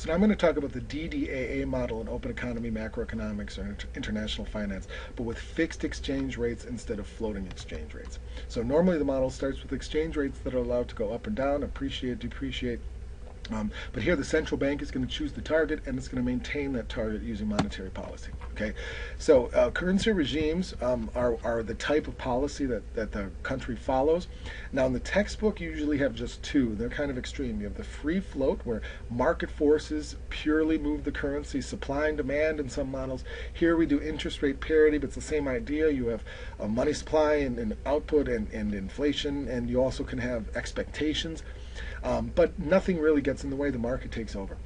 So now I'm going to talk about the DDAA model in open economy, macroeconomics, or international finance, but with fixed exchange rates instead of floating exchange rates. So normally the model starts with exchange rates that are allowed to go up and down, appreciate, depreciate. But here the central bank is going to choose the target, and it's going to maintain that target using monetary policy. Okay, so currency regimes are the type of policy that the country follows. Now in the textbook you usually have just two. They're kind of extreme. You have the free float, where market forces purely move the currency, supply and demand in some models. Here we do interest rate parity, but it's the same idea. You have money supply and output and inflation, and you also can have expectations. But nothing really gets in the way. The market takes over.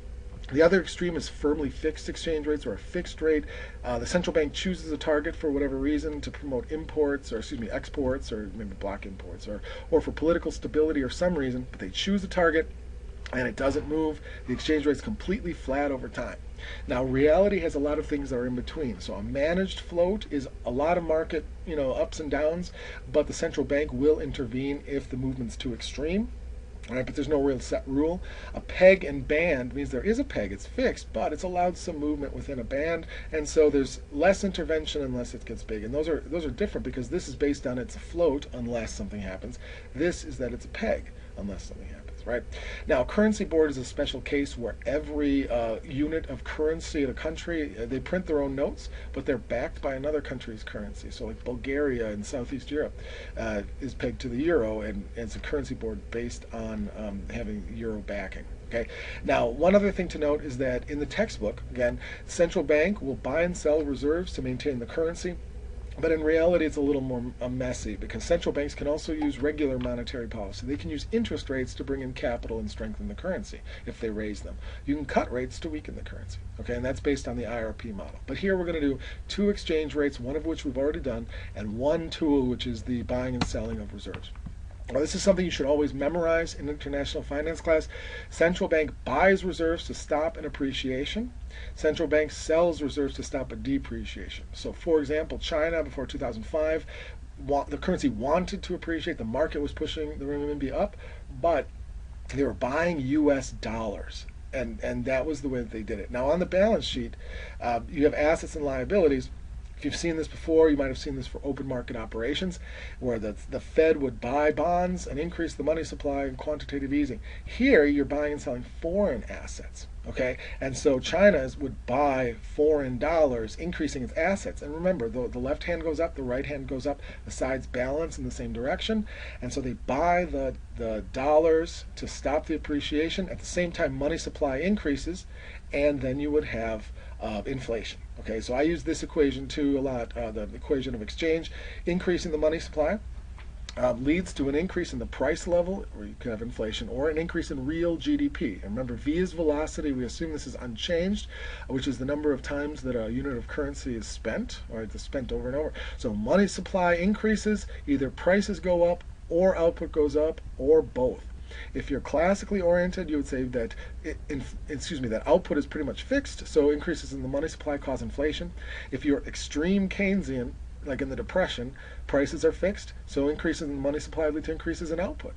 The other extreme is firmly fixed exchange rates, or a fixed rate. The central bank chooses a target for whatever reason, to promote imports, or exports, or maybe block imports, or for political stability or some reason, but they choose a target and it doesn't move. The exchange rate's completely flat over time. Now reality has a lot of things that are in between. So a managed float is a lot of market, ups and downs, but the central bank will intervene if the movement's too extreme. All right, but there's no real set rule. A peg and band means there is a peg, it's fixed, but it's allowed some movement within a band, and so there's less intervention unless it gets big. And those are different, because this is based on it's a float unless something happens. This is that it's a peg unless something happens. Right? Now, a currency board is a special case where every unit of currency in a country, they print their own notes, but they're backed by another country's currency. So like Bulgaria in Southeast Europe is pegged to the euro, and it's a currency board based on having euro backing. Okay. Now, one other thing to note is that in the textbook, again, the central bank will buy and sell reserves to maintain the currency. But in reality, it's a little more messy, because central banks can also use regular monetary policy. They can use interest rates to bring in capital and strengthen the currency if they raise them. You can cut rates to weaken the currency. Okay, and that's based on the IRP model. But here we're going to do two exchange rates, one of which we've already done, and one tool, which is the buying and selling of reserves. Well, this is something you should always memorize in international finance class. Central bank buys reserves to stop an appreciation. Central bank sells reserves to stop a depreciation. So, for example, China before 2005, the currency wanted to appreciate. The market was pushing the renminbi up, but they were buying U.S. dollars. And that was the way that they did it. Now, on the balance sheet, you have assets and liabilities. If you've seen this before, you might have seen this for open market operations, where the Fed would buy bonds and increase the money supply and quantitative easing. Here, you're buying and selling foreign assets. Okay, and so China would buy foreign dollars, increasing its assets. And remember, the left hand goes up, the right hand goes up, the sides balance in the same direction. And so they buy the dollars to stop the appreciation. At the same time, money supply increases, and then you would have inflation. Okay, so I use this equation too a lot, the equation of exchange. Increasing the money supply leads to an increase in the price level, or you can have inflation, or an increase in real GDP. And remember, V is velocity. We assume this is unchanged, which is the number of times that a unit of currency is spent, or it's spent over and over. So money supply increases, either prices go up, or output goes up, or both. If you're classically oriented, you would say that that output is pretty much fixed, so increases in the money supply cause inflation. If you're extreme Keynesian, like in the Depression, prices are fixed, so increases in the money supply lead to increases in output.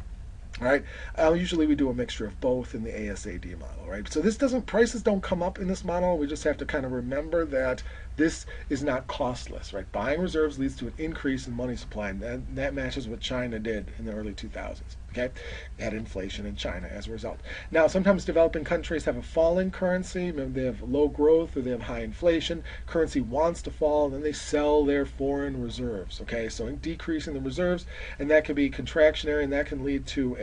All right. Usually we do a mixture of both in the ASAD model, right? So prices don't come up in this model. We just have to kind of remember that this is not costless, right? Buying reserves leads to an increase in money supply, and that matches what China did in the early 2000s. Okay, they had inflation in China as a result. Now, sometimes developing countries have a falling currency. Maybe they have low growth or they have high inflation. Currency wants to fall, and then they sell their foreign reserves. Okay, so decreasing the reserves, and that can be contractionary, and that can lead to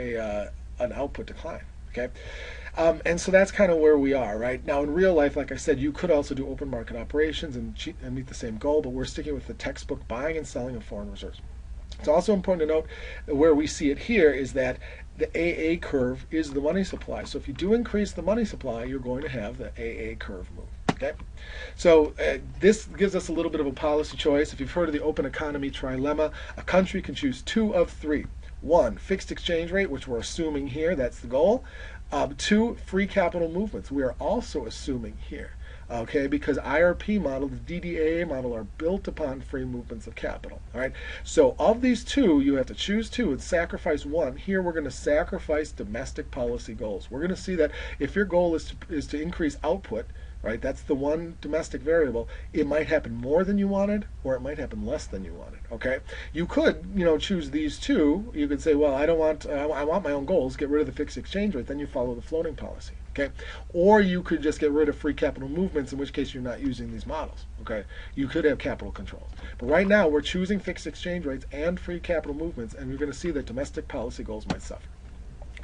an output decline. Okay. And so that's kind of where we are, right? Now, in real life, like I said, you could also do open market operations and meet the same goal, but we're sticking with the textbook buying and selling of foreign reserves. It's also important to note that where we see it here is that the AA curve is the money supply. So if you do increase the money supply, you're going to have the AA curve move. Okay, so this gives us a little bit of a policy choice. If you've heard of the open economy trilemma, a country can choose two of three. One, fixed exchange rate, which we're assuming here, that's the goal. Two, free capital movements. We are also assuming here. Okay, because IRP model, the DDAA model, are built upon free movements of capital. All right, so of these two, you have to choose two and sacrifice one. Here, we're going to sacrifice domestic policy goals. We're going to see that if your goal is to increase output, right, that's the one domestic variable, it might happen more than you wanted, or it might happen less than you wanted. Okay, you could, choose these two. You could say, well, I don't want, I want my own goals. Get rid of the fixed exchange rate. Then you follow the floating policy. Okay, or you could just get rid of free capital movements, in which case you're not using these models. Okay, you could have capital controls, but right now we're choosing fixed exchange rates and free capital movements, and you're going to see that domestic policy goals might suffer.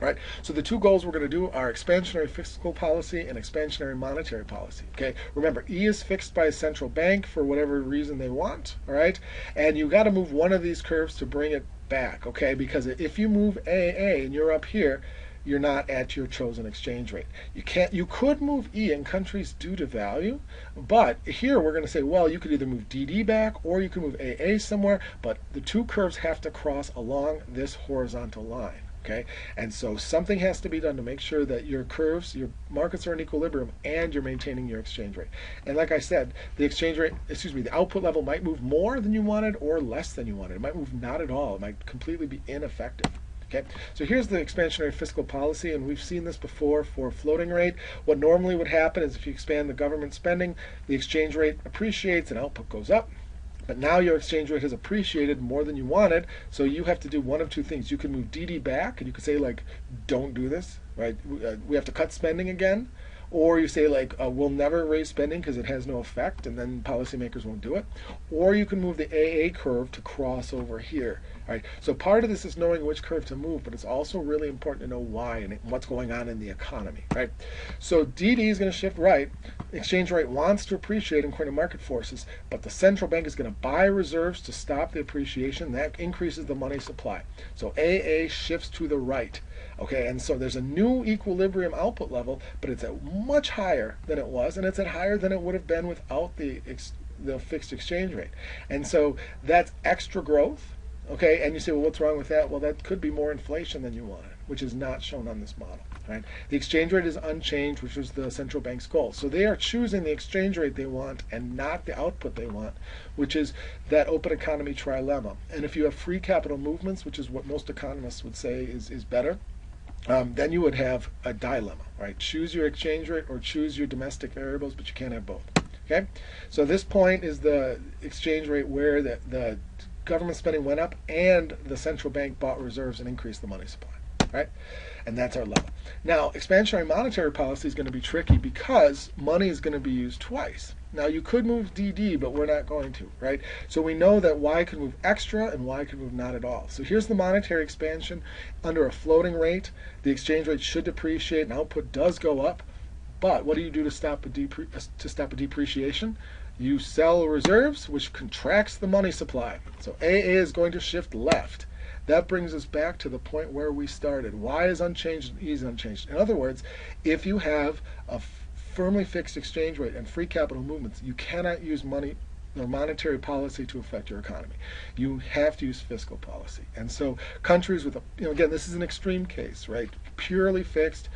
Right, so the two goals we're going to do are expansionary fiscal policy and expansionary monetary policy. Okay, remember, E is fixed by a central bank for whatever reason they want. All right, and you got to move one of these curves to bring it back. Okay, because if you move AA and you're up here, you're not at your chosen exchange rate. You could move E, and countries do devalue, but here we're going to say, well, you could either move DD back or you can move AA somewhere, but the two curves have to cross along this horizontal line. Okay, and so something has to be done to make sure that your curves, your markets are in equilibrium, and you're maintaining your exchange rate. And like I said, the exchange rate, the output level might move more than you wanted or less than you wanted. It might move not at all. It might completely be ineffective. Okay, so here's the expansionary fiscal policy, and we've seen this before for floating rate. What normally would happen is if you expand the government spending, the exchange rate appreciates and output goes up. But now your exchange rate has appreciated more than you wanted, so you have to do one of two things. You can move DD back, and you could say, like, don't do this, right? We have to cut spending again. Or you say, like, we'll never raise spending because it has no effect, and then policymakers won't do it. Or you can move the AA curve to cross over here. All right, so part of this is knowing which curve to move, but it's also really important to know why and what's going on in the economy, right? So DD is going to shift right. Exchange rate wants to appreciate according to market forces, but the central bank is going to buy reserves to stop the appreciation. That increases the money supply. So AA shifts to the right. Okay, and so there's a new equilibrium output level, but it's at much higher than it was, and it's at higher than it would have been without the fixed exchange rate. And so that's extra growth. Okay, and you say, well, what's wrong with that? Well, that could be more inflation than you wanted, which is not shown on this model. Right? The exchange rate is unchanged, which was the central bank's goal. So they are choosing the exchange rate they want and not the output they want, which is that open economy trilemma. And if you have free capital movements, which is what most economists would say is better, then you would have a dilemma. Right? Choose your exchange rate or choose your domestic variables, but you can't have both. Okay, so this point is the exchange rate where the government spending went up and the central bank bought reserves and increased the money supply, right? And that's our level. Now, expansionary monetary policy is going to be tricky because money is going to be used twice. Now, you could move DD, but we're not going to, right? So we know that Y could move extra and Y could move not at all. So here's the monetary expansion. Under a floating rate, the exchange rate should depreciate and output does go up. But what do you do to stop a depreciation? You sell reserves, which contracts the money supply. So AA is going to shift left. That brings us back to the point where we started. Y is unchanged and E is unchanged. In other words, if you have a firmly fixed exchange rate and free capital movements, you cannot use money or monetary policy to affect your economy. You have to use fiscal policy. And so countries with again, this is an extreme case, right? Purely fixed,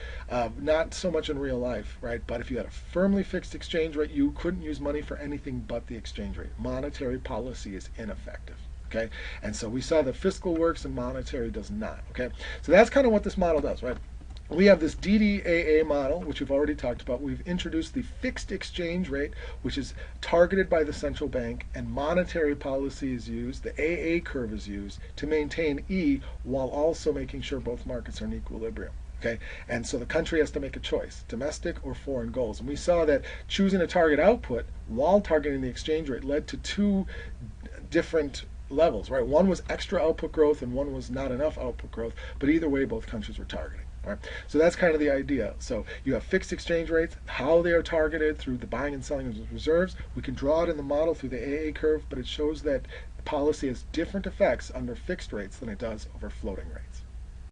not so much in real life, right? But if you had a firmly fixed exchange rate, you couldn't use money for anything but the exchange rate. Monetary policy is ineffective. Okay, and so we saw that fiscal works and monetary does not. Okay, so that's kind of what this model does, right? We have this DDAA model, which we've already talked about. We've introduced the fixed exchange rate, which is targeted by the central bank, and monetary policy is used. The AA curve is used to maintain E while also making sure both markets are in equilibrium. Okay, and so the country has to make a choice, domestic or foreign goals. And we saw that choosing a target output while targeting the exchange rate led to two different levels, right? One was extra output growth and one was not enough output growth, but either way both countries were targeting. Right? So that's kind of the idea. So you have fixed exchange rates, how they are targeted through the buying and selling of reserves. We can draw it in the model through the AA curve, but it shows that policy has different effects under fixed rates than it does over floating rates.